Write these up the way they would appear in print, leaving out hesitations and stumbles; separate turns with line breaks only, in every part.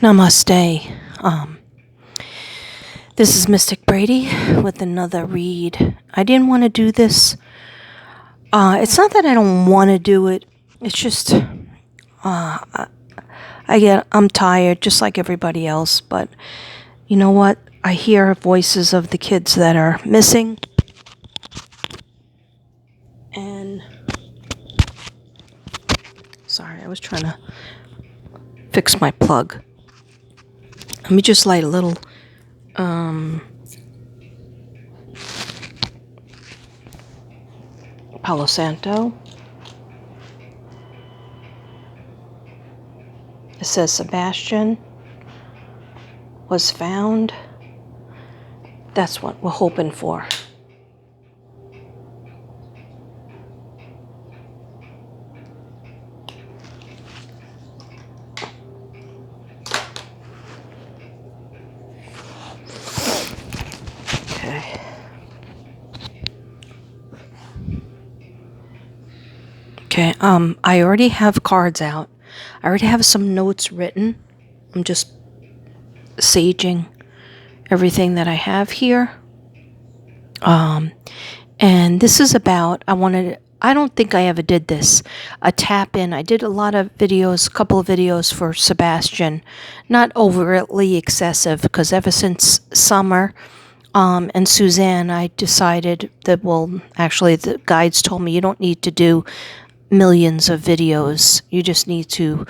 Namaste. This is Mystic Brady with another read. I didn't want to do this. It's not that I don't want to do it. It's just I'm tired, just like everybody else. But you know what? I hear voices of the kids that are missing, and sorry, I was trying to fix my plug. Let me just light a little Palo Santo. It says Sebastian was found. That's what we're hoping for. Okay, I already have cards out. I already have some notes written. I'm just saging everything that I have here. And this is about, I don't think I ever did this, a tap in. I did a couple of videos for Sebastian, not overtly excessive, because ever since Summer and Suzanne, I decided that, actually the guides told me you don't need to do millions of videos. You just need to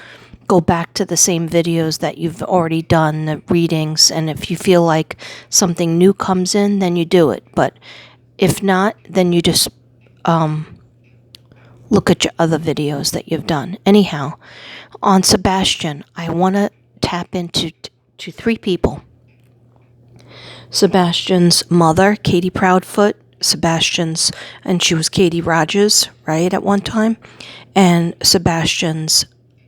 go back to the same videos that you've already done, the readings, and if you feel like something new comes in, then you do it. But if not, then you just look at your other videos that you've done. Anyhow, on Sebastian, I want to tap into to three people. Sebastian's mother, Katie Proudfoot, and she was Katie Rogers, right, at one time, and Sebastian's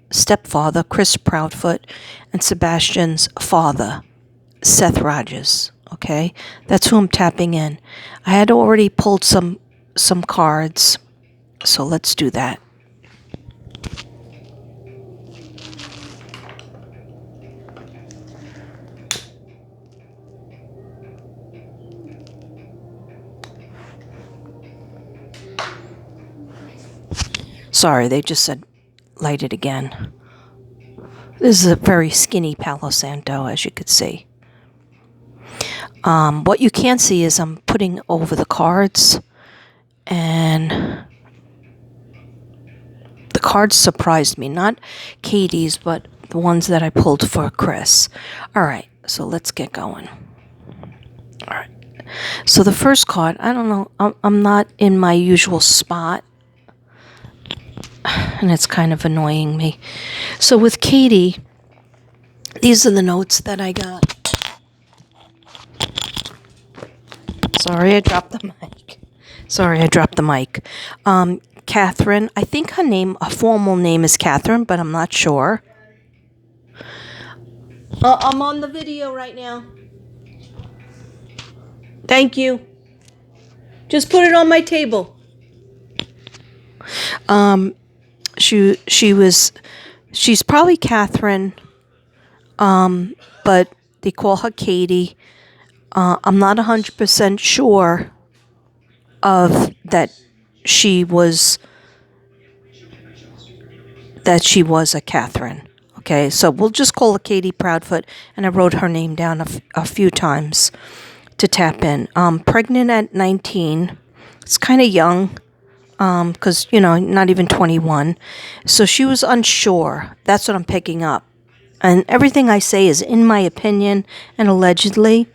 stepfather, Chris Proudfoot, and Sebastian's father, Seth Rogers. Okay, that's who I'm tapping in. I had already pulled some cards, so let's do that. Sorry, they just said light it again. This is a very skinny Palo Santo, as you could see. What you can't see is I'm putting over the cards, and the cards surprised me. Not Katie's, but the ones that I pulled for Chris. All right, so let's get going. All right. So the first card, I don't know, I'm not in my usual spot, and it's kind of annoying me. So with Katie, these are the notes that I got. Sorry, I dropped the mic. Catherine, I think her formal name is Catherine, but I'm not sure. I'm on the video right now. Thank you. Just put it on my table. She's probably Catherine, but they call her Katie. I'm not 100% sure of that she was a Catherine. Okay, so we'll just call her Katie Proudfoot, and I wrote her name down a few times to tap in. Pregnant at 19. It's kind of young. Because, not even 21. So she was unsure. That's what I'm picking up. And everything I say is in my opinion and allegedly.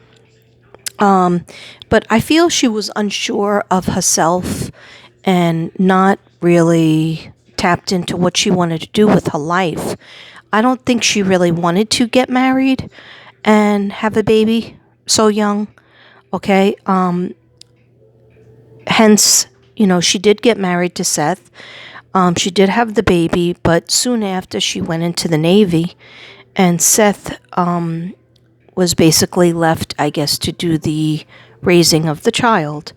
But I feel she was unsure of herself and not really tapped into what she wanted to do with her life. I don't think she really wanted to get married and have a baby so young. Okay. Hence, she did get married to Seth. She did have the baby, but soon after she went into the Navy, and Seth was basically left, I guess, to do the raising of the child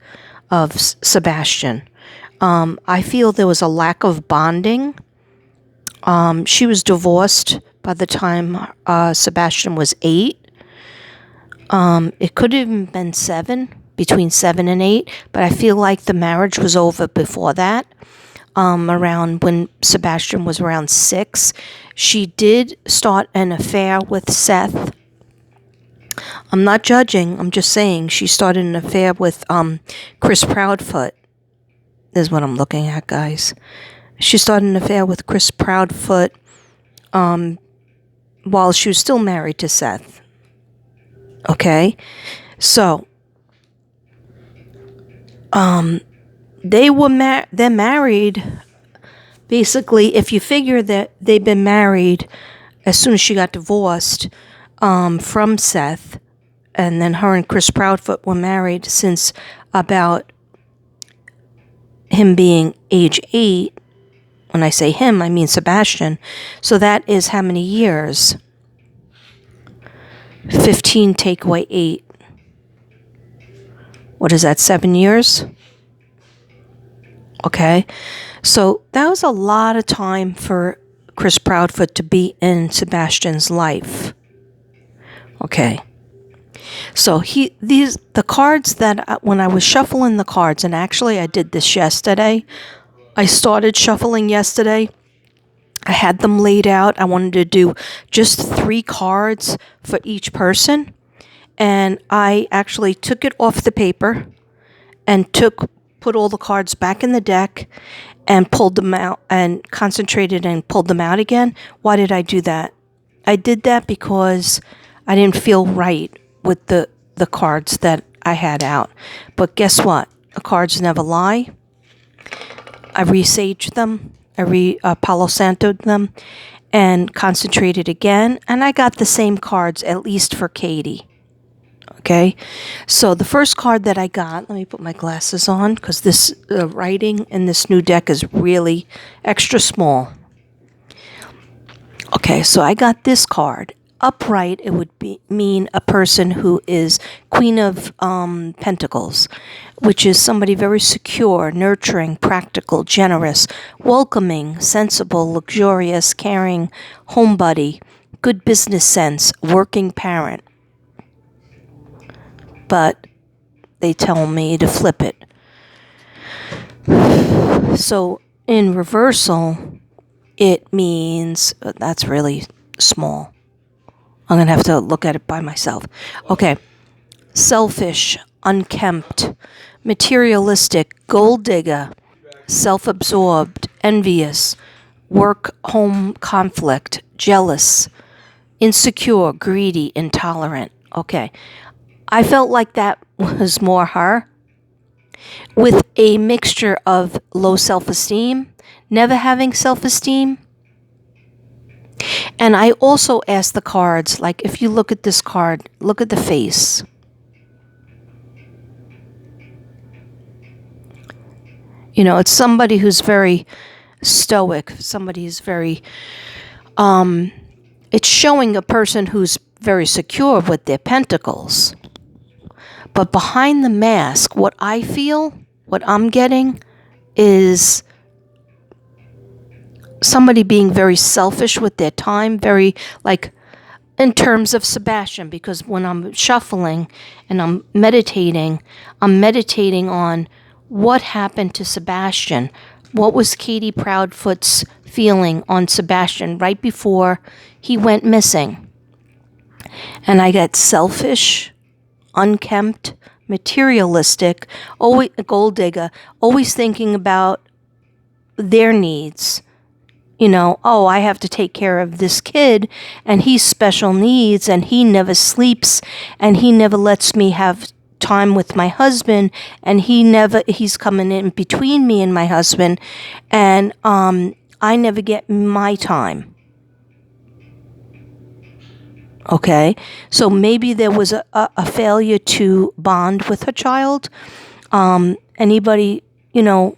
of Sebastian. I feel there was a lack of bonding. She was divorced by the time Sebastian was 8. It could have even been 7, between 7 and 8, but I feel like the marriage was over before that. Around when Sebastian was around 6. She did start an affair with Seth. I'm not judging, I'm just saying she started an affair with Chris Proudfoot. Is what I'm looking at, guys. She started an affair with Chris Proudfoot while she was still married to Seth. Okay? So, they're married. Basically, if you figure that they've been married as soon as she got divorced from Seth, and then her and Chris Proudfoot were married since about him being age 8. When I say him, I mean Sebastian. So that is how many years? 15 take away 8. What is that, 7 years? Okay. So that was a lot of time for Chris Proudfoot to be in Sebastian's life. Okay. So the cards that when I was shuffling the cards, and actually I did this yesterday. I started shuffling yesterday. I had them laid out. I wanted to do just 3 cards for each person. And I actually took it off the paper and put all the cards back in the deck and pulled them out and concentrated and pulled them out again. Why did I do that? I did that because I didn't feel right with the cards that I had out. But guess what? The cards never lie. I resaged them. I Palo Santo'd them and concentrated again. And I got the same cards, at least for Katie. Okay, so the first card that I got, let me put my glasses on because this writing in this new deck is really extra small. Okay, so I got this card. Upright, it would mean a person who is Queen of Pentacles, which is somebody very secure, nurturing, practical, generous, welcoming, sensible, luxurious, caring, homebody, good business sense, working parent. But they tell me to flip it. So in reversal, it means that's really small. I'm going to have to look at it by myself. Okay. Selfish, unkempt, materialistic, gold digger, self-absorbed, envious, work-home conflict, jealous, insecure, greedy, intolerant. Okay. I felt like that was more her, with a mixture of low self-esteem, never having self-esteem. And I also asked the cards, like, if you look at this card, look at the face. You know, it's somebody who's very stoic, somebody who's very, it's showing a person who's very secure with their pentacles. But behind the mask, what I feel, what I'm getting, is somebody being very selfish with their time, very, like, in terms of Sebastian, because when I'm shuffling and I'm meditating on what happened to Sebastian. What was Katie Proudfoot's feeling on Sebastian right before he went missing? And I got selfish, unkempt, materialistic, always a gold digger, always thinking about their needs. You know, oh, I have to take care of this kid, and he's special needs, and he never sleeps, and he never lets me have time with my husband, and he's coming in between me and my husband, and I never get my time. Okay, so maybe there was a failure to bond with her child. Anybody, you know,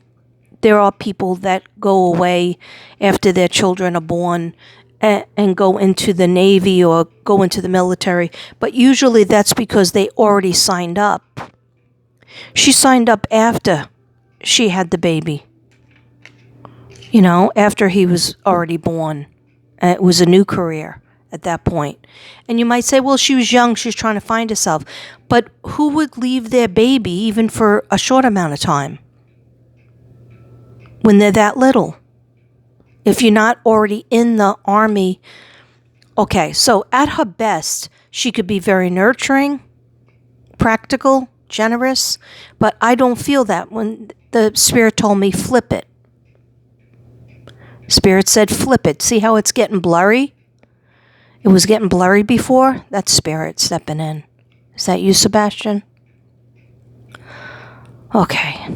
there are people that go away after their children are born and go into the Navy or go into the military, but usually that's because they already signed up. She signed up after she had the baby, you know, after he was already born. It was a new career at that point. And you might say, well, she was young, she was trying to find herself. But who would leave their baby even for a short amount of time when they're that little? If you're not already in the army. Okay, so at her best, she could be very nurturing, practical, generous, but I don't feel that when the Spirit told me flip it. Spirit said flip it. See how it's getting blurry? It was getting blurry before. That's Spirit stepping in. Is that you, Sebastian? Okay.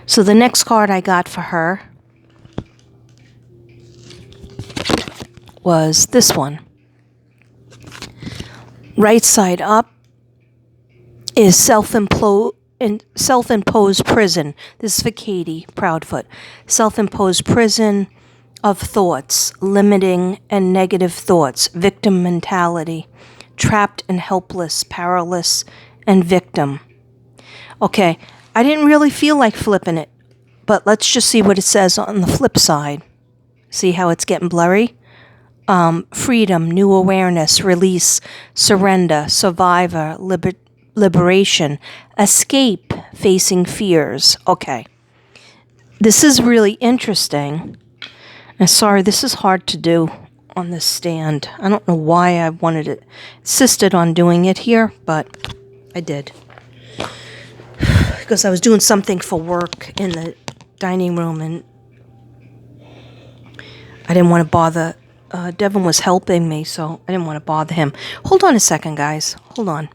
So the next card I got for her was this one. Right side up is self-imposed prison. This is for Katie Proudfoot. Self-imposed prison of thoughts, limiting and negative thoughts, victim mentality, trapped and helpless, powerless, and victim. Okay, I didn't really feel like flipping it, but let's just see what it says on the flip side. See how it's getting blurry? Freedom, new awareness, release, surrender, survivor, liberation, escape, facing fears. Okay. This is really interesting. And sorry, this is hard to do on this stand. I don't know why I insisted on doing it here, but I did. Because I was doing something for work in the dining room and I didn't want to bother. Devin was helping me, so I didn't want to bother him. Hold on a second, guys. Hold on.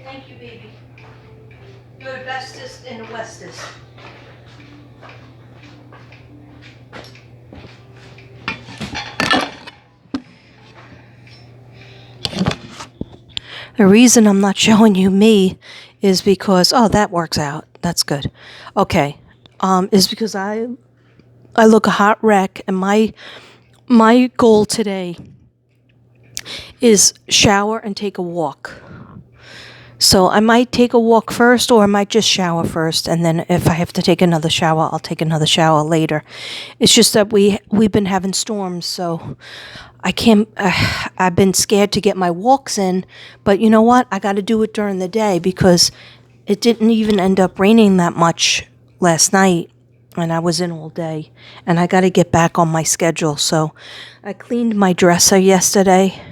Thank you, baby. You're the bestest and the westest. The reason I'm not showing you me is because, oh, that works out. That's good. Okay. Is because I look a hot wreck, and my goal today is shower and take a walk. So I might take a walk first, or I might just shower first, and then if I have to take another shower, I'll take another shower later. It's just that we've been having storms, so I can't. I've been scared to get my walks in, but you know what? I got to do it during the day because it didn't even end up raining that much last night, and I was in all day, and I got to get back on my schedule. So I cleaned my dresser yesterday.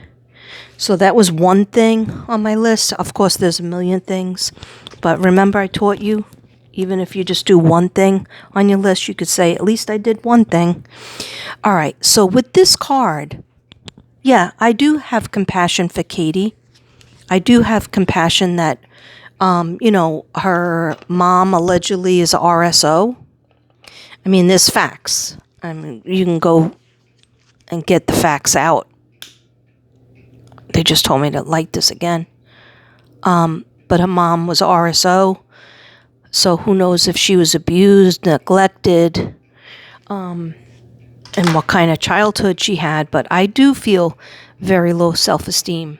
So that was one thing on my list. Of course, there's a million things. But remember I taught you, even if you just do one thing on your list, you could say, at least I did one thing. All right, so with this card, yeah, I do have compassion for Katie. I do have compassion that, her mom allegedly is a RSO. I mean, there's facts. I mean, you can go and get the facts out. They just told me to light this again. But her mom was RSO, so who knows if she was abused, neglected, and what kind of childhood she had. But I do feel very low self-esteem.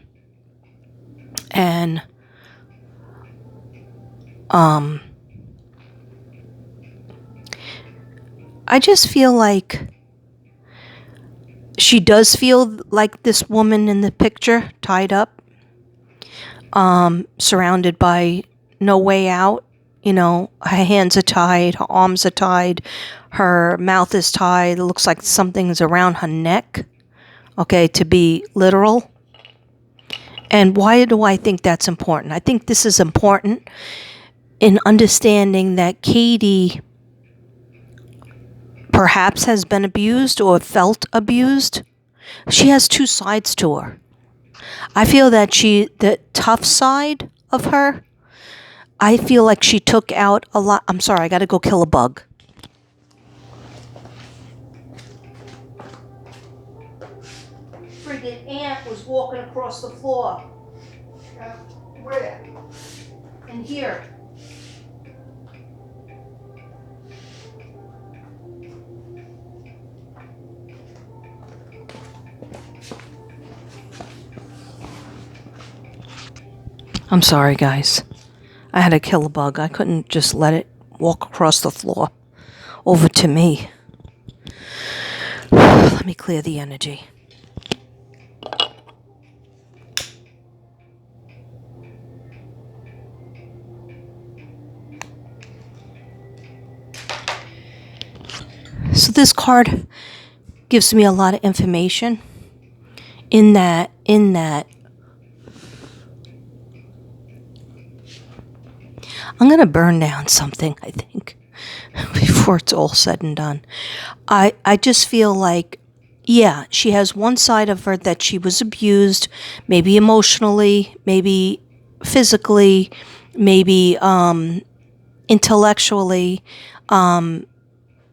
And I just feel like she does feel like this woman in the picture, tied up, surrounded by no way out. You know, her hands are tied, her arms are tied, her mouth is tied. It looks like something's around her neck, okay, to be literal. And why do I think that's important? I think this is important in understanding that Katie perhaps has been abused or felt abused. She has two sides to her. I feel that the tough side of her, I feel like she took out a lot. I'm sorry, I got to go kill a bug. Friggin' ant was walking across the floor. Where? In here. I'm sorry, guys. I had to kill a bug. I couldn't just let it walk across the floor over to me. Let me clear the energy. So this card gives me a lot of information in that I'm going to burn down something, I think, before it's all said and done. I just feel like, yeah, she has one side of her that she was abused, maybe emotionally, maybe physically, maybe intellectually,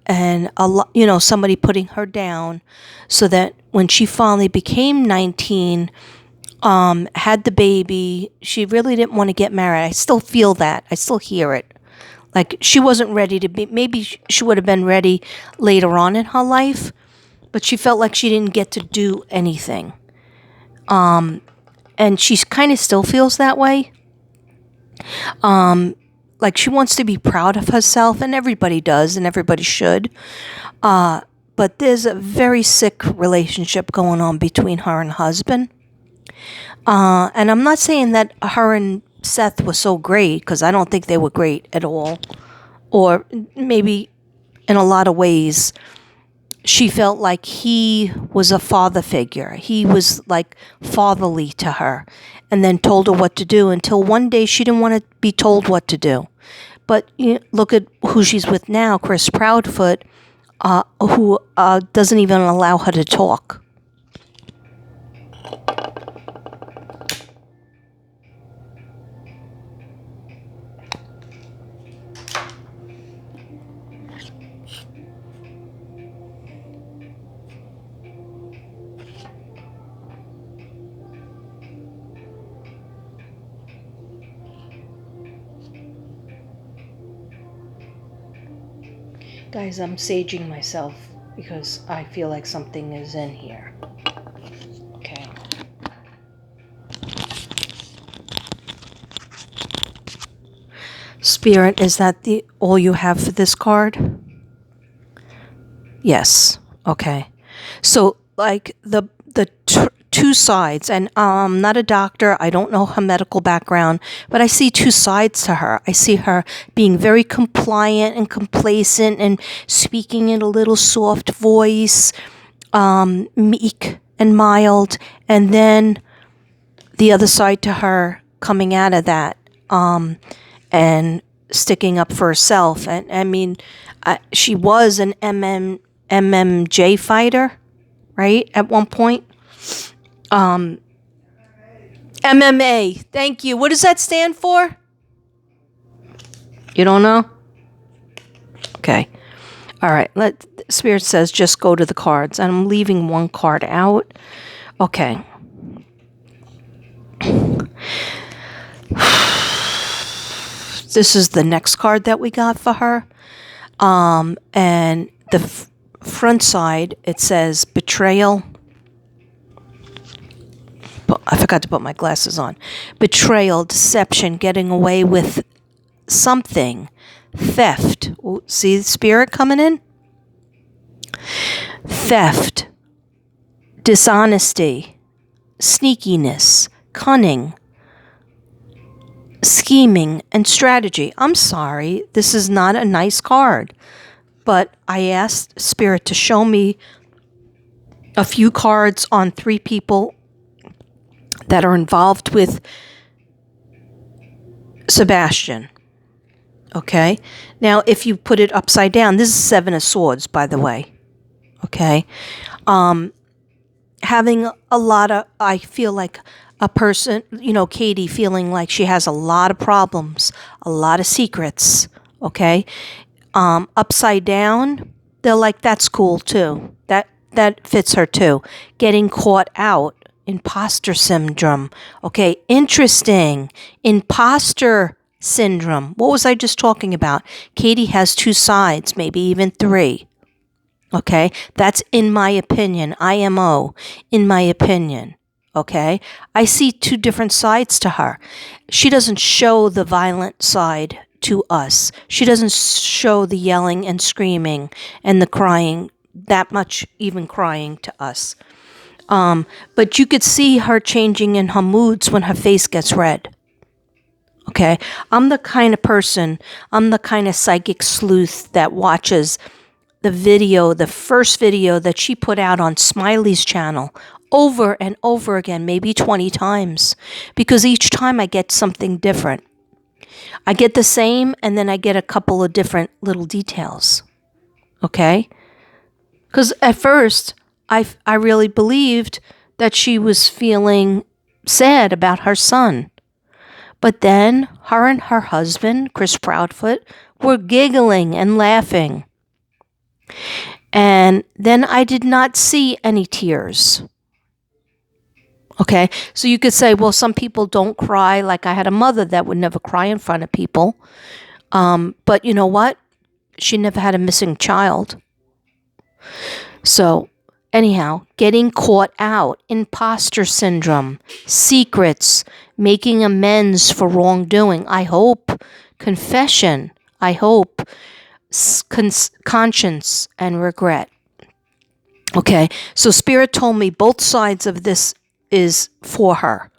and a lot, somebody putting her down, so that when she finally became 19, had the baby, she really didn't want to get married. I still feel that. I still hear it. Like she wasn't ready to be, maybe she would have been ready later on in her life, but she felt like she didn't get to do anything. And she kind of still feels that way. Like she wants to be proud of herself, and everybody does, and everybody should. But there's a very sick relationship going on between her and her husband. And I'm not saying that her and Seth were so great, because I don't think they were great at all. Or maybe in a lot of ways, she felt like he was a father figure. He was like fatherly to her, and then told her what to do, until one day she didn't want to be told what to do. But look at who she's with now, Chris Proudfoot, who doesn't even allow her to talk. Guys, I'm saging myself because I feel like something is in here. Okay. Spirit, is that all you have for this card? Yes. Okay. So, like the two sides, and I'm not a doctor, I don't know her medical background, but I see two sides to her. I see her being very compliant and complacent and speaking in a little soft voice, meek and mild, and then the other side to her coming out of that, and sticking up for herself. And I mean, she was an MMJ fighter, right, at one point. MMA. Thank you. What does that stand for? You don't know? Okay. All right. Spirit says just go to the cards. And I'm leaving one card out. Okay. This is the next card that we got for her. And the front side, it says betrayal. I forgot to put my glasses on. Betrayal, deception, getting away with something, theft. Ooh, see the spirit coming in? Theft, dishonesty, sneakiness, cunning, scheming, and strategy. I'm sorry, this is not a nice card, but I asked Spirit to show me a few cards on 3 people that are involved with Sebastian. Okay? Now, if you put it upside down, this is 7 of Swords, by the way. Okay? And having I feel like a person, Katie feeling like she has a lot of problems, a lot of secrets, okay? Upside down, they're like, that's cool too. That fits her too. Getting caught out, imposter syndrome. Okay, interesting. Imposter syndrome. What was I just talking about? Katie has two sides, maybe even three. Okay, that's in my opinion. IMO, in my opinion. Okay, I see two different sides to her. She doesn't show the violent side to us. She doesn't show the yelling and screaming and the crying, that much even crying to us. But you could see her changing in her moods when her face gets red. Okay, I'm the kind of psychic sleuth that watches the first video that she put out on Smiley's channel over and over again, maybe 20 times, because each time I get something different. I get the same, and then I get a couple of different little details. Okay? Because at first, I really believed that she was feeling sad about her son. But then her and her husband, Chris Proudfoot, were giggling and laughing. And then I did not see any tears. Okay, so you could say, well, some people don't cry. Like I had a mother that would never cry in front of people. But you know what? She never had a missing child. So anyhow, getting caught out, imposter syndrome, secrets, making amends for wrongdoing. I hope. Confession. I hope. Conscience and regret. Okay, so Spirit told me both sides of this is for her.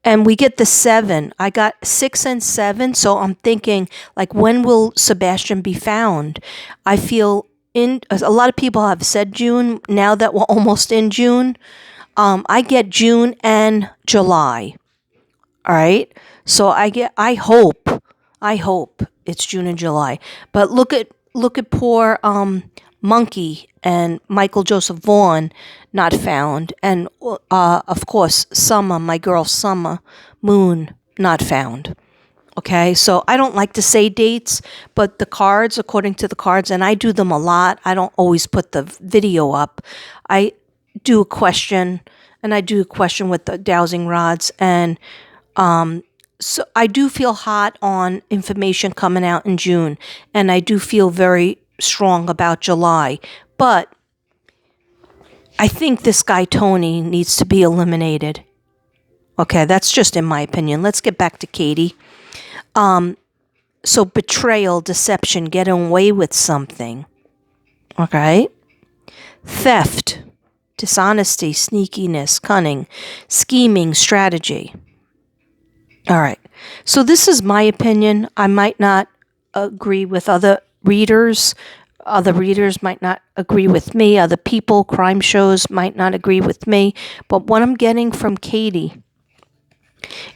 And we get the 7. I got 6 and 7, so I'm thinking, like, when will Sebastian be found? I feel a lot of people have said June. Now that we're almost in June, I get June and July. All right, so I hope it's June and July. But look at poor Monkey and Michael Joseph Vaughn not found, and of course Summer, my girl Summer Moon, not found. Okay, so I don't like to say dates, but the cards, according to the cards, and I do them a lot. I don't always put the video up. I do a question, and I do a question with the dowsing rods, and so I do feel hot on information coming out in June, and I do feel very strong about July. But I think this guy Tony needs to be eliminated. Okay, that's just in my opinion. Let's get back to Katie. So betrayal, deception, getting away with something. Okay? Theft, dishonesty, sneakiness, cunning, scheming, strategy. All right. So this is my opinion. I might not agree with other readers. Other readers might not agree with me. Other people, crime shows might not agree with me. But what I'm getting from Katie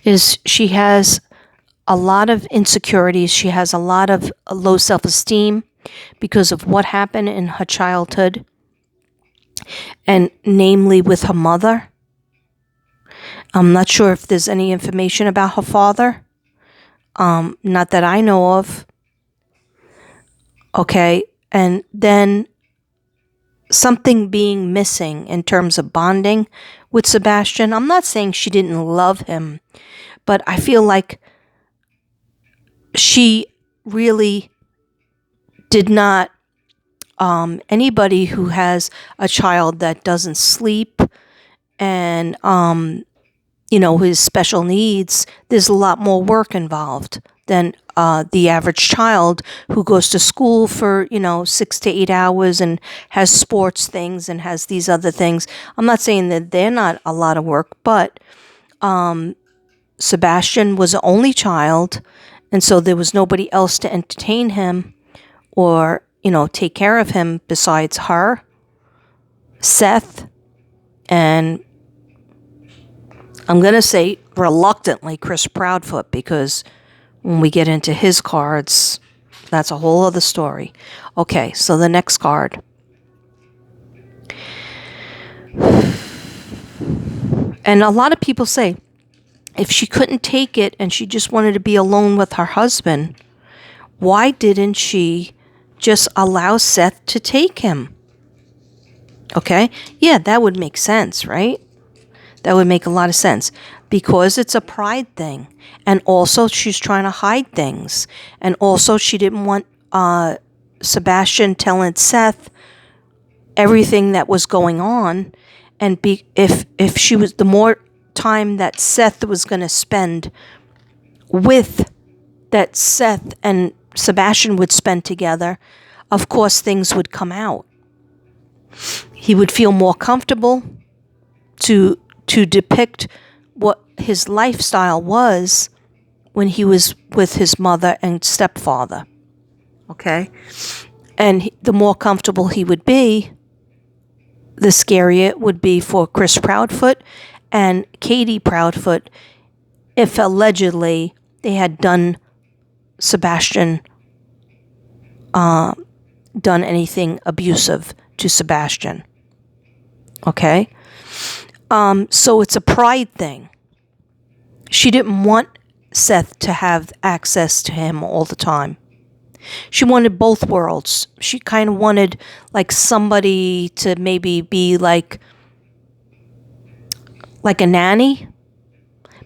is she has a lot of insecurities. She has a lot of low self-esteem because of what happened in her childhood, and namely with her mother. I'm not sure if there's any information about her father. Not that I know of. Okay, and then something being missing in terms of bonding with Sebastian. I'm not saying she didn't love him, but I feel like she really did not. Anybody who has a child that doesn't sleep and his special needs, there's a lot more work involved than the average child who goes to school for 6 to 8 hours and has sports things and has these other things. I'm not saying that they're not a lot of work, but Sebastian was the only child, and so there was nobody else to entertain him or take care of him besides her, Seth, and I'm going to say reluctantly Chris Proudfoot, because when we get into his cards, that's a whole other story. Okay, so the next card. And a lot of people say if she couldn't take it and she just wanted to be alone with her husband, why didn't she just allow Seth to take him? Okay? Yeah, that would make sense, right? That would make a lot of sense. Because it's a pride thing. And also she's trying to hide things. And also she didn't want Sebastian telling Seth everything that was going on. And if she was, the more time that Seth was going to spend with, that Seth and Sebastian would spend together, of course things would come out. He would feel more comfortable to depict what his lifestyle was when he was with his mother and stepfather. Okay? And the more comfortable he would be, the scarier it would be for Chris Proudfoot and Katie Proudfoot if allegedly they had done Sebastian, done anything abusive to Sebastian. Okay? So it's a pride thing. She didn't want Seth to have access to him all the time. She wanted both worlds. She kind of wanted like somebody to maybe be like a nanny,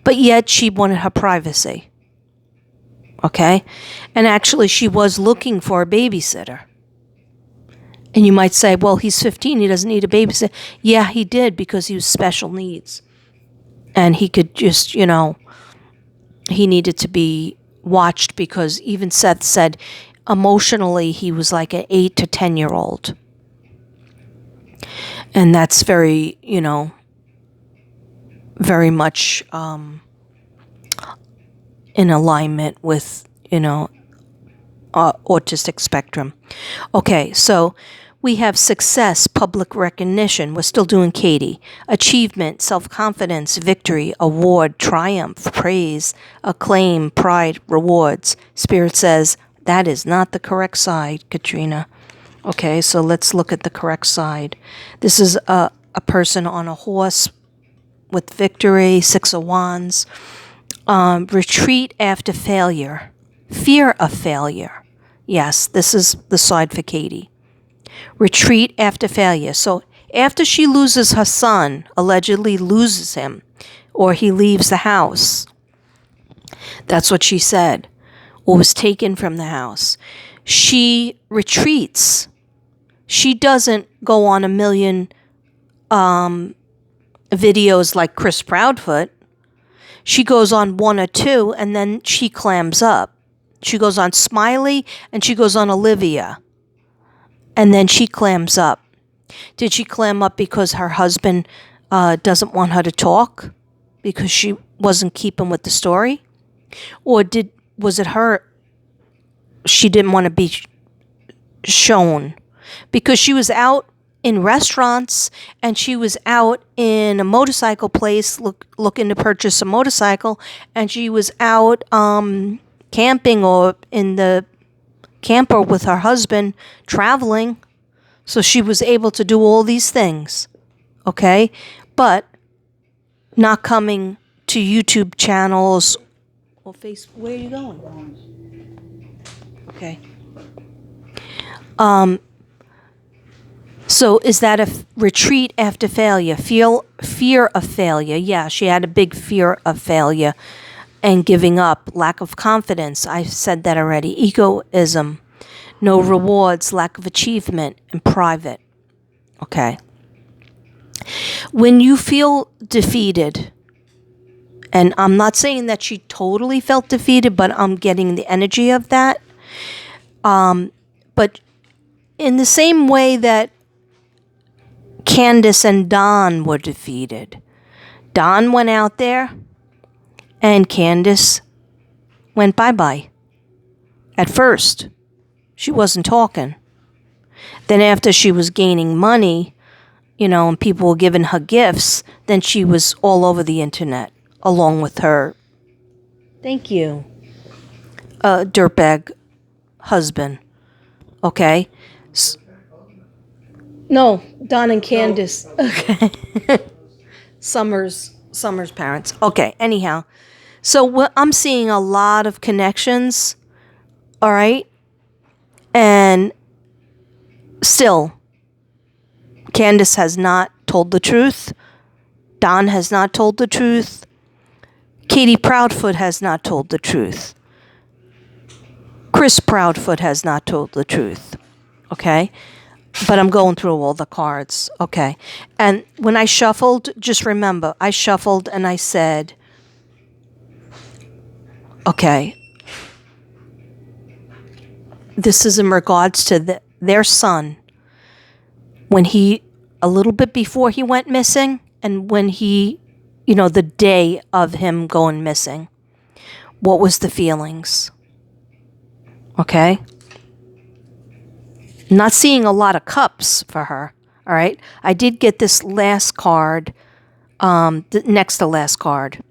but yet she wanted her privacy. Okay? And actually she was looking for a babysitter. And you might say, well, he's 15, he doesn't need a babysitter. Yeah, he did, because he was special needs. And he could just, he needed to be watched, because even Seth said emotionally he was like an 8 to 10-year-old. And that's very, very much in alignment with, autistic spectrum. Okay, so we have success, public recognition. We're still doing Katie. Achievement, self-confidence, victory, award, triumph, praise, acclaim, pride, rewards. Spirit says, that is not the correct side, Katrina. Okay, so let's look at the correct side. This is a person on a horse with victory, 6 of Wands. Retreat after failure. Fear of failure. Yes, this is the side for Katie. Retreat after failure. So after she loses her son, allegedly loses him, or he leaves the house. That's what she said, or was taken from the house. She retreats. She doesn't go on 1,000,000 videos like Chris Proudfoot. She goes on 1 or 2, and then she clams up. She goes on Smiley, and she goes on Olivia. And then she clams up. Did she clam up because her husband doesn't want her to talk? Because she wasn't keeping with the story? Or was it her, she didn't want to be shown? Because she was out in restaurants, and she was out in a motorcycle place looking to purchase a motorcycle, and she was out camping or in the camper with her husband traveling. So she was able to do all these things, okay? But not coming to YouTube channels or Facebook. Where are you going? Okay. So is that a retreat after failure? Fear of failure. Yeah, she had a big fear of failure and giving up. Lack of confidence. I said that already. Egoism. No rewards. Lack of achievement. And private. Okay. When you feel defeated, and I'm not saying that she totally felt defeated, but I'm getting the energy of that. But in the same way that Candace and Don were defeated. Don went out there, and Candace went bye-bye. At first, she wasn't talking. Then after she was gaining money, and people were giving her gifts, then she was all over the internet, along with her, thank you, dirtbag husband. Okay? No, Don and Candace. Okay. Summers. Summer's parents. Okay, anyhow. So I'm seeing a lot of connections, all right? And still, Candace has not told the truth. Don has not told the truth. Katie Proudfoot has not told the truth. Chris Proudfoot has not told the truth. Okay? But I'm going through all the cards. Okay. And when I shuffled, just remember, I shuffled and I said, okay, this is in regards to their son. When a little bit before he went missing, and when the day of him going missing, what was the feelings? Okay? Not seeing a lot of cups for her, all right? I did get this last card, the next to last card,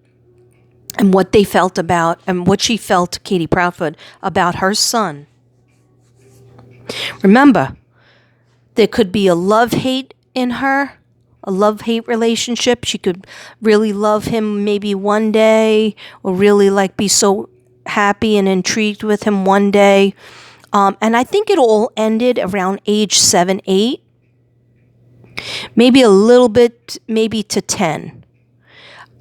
and what they felt about, and what she felt, Katie Proudfoot, about her son. Remember, there could be a love-hate in her, a love-hate relationship. She could really love him maybe one day, or really be so happy and intrigued with him one day. And I think it all ended around age 7, 8. Maybe a little bit, maybe to 10.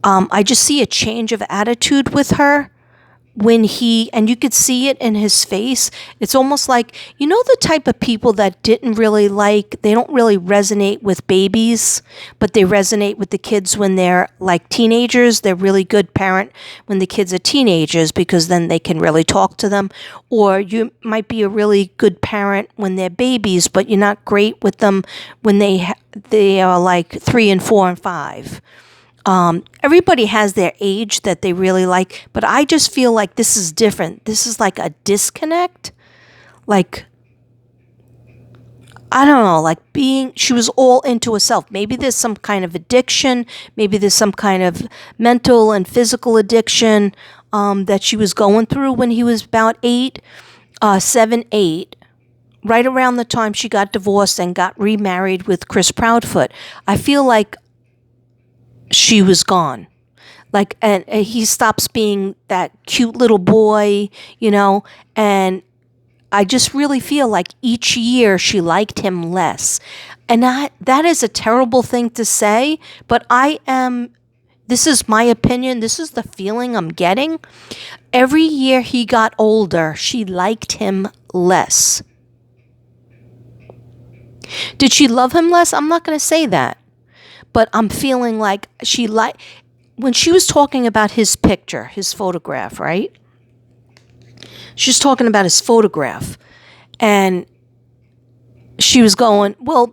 I just see a change of attitude with her when and you could see it in his face. It's almost like, the type of people that they don't really resonate with babies, but they resonate with the kids when they're teenagers. They're really good parent when the kids are teenagers because then they can really talk to them. Or you might be a really good parent when they're babies, but you're not great with them when they are 3 and 4 and 5. Everybody has their age that they really like, but I just feel like this is different. This is like a disconnect. I don't know, she was all into herself. Maybe there's some kind of addiction. Maybe there's some kind of mental and physical addiction that she was going through when he was about 7, 8. Right around the time she got divorced and got remarried with Chris Proudfoot. I feel like she was gone. And he stops being that cute little boy, and I just really feel like each year she liked him less. And that is a terrible thing to say, but this is my opinion, this is the feeling I'm getting. Every year he got older, she liked him less. Did she love him less? I'm not going to say that. But I'm feeling like when she was talking about his picture, his photograph, right? She was talking about his photograph. And she was going, well,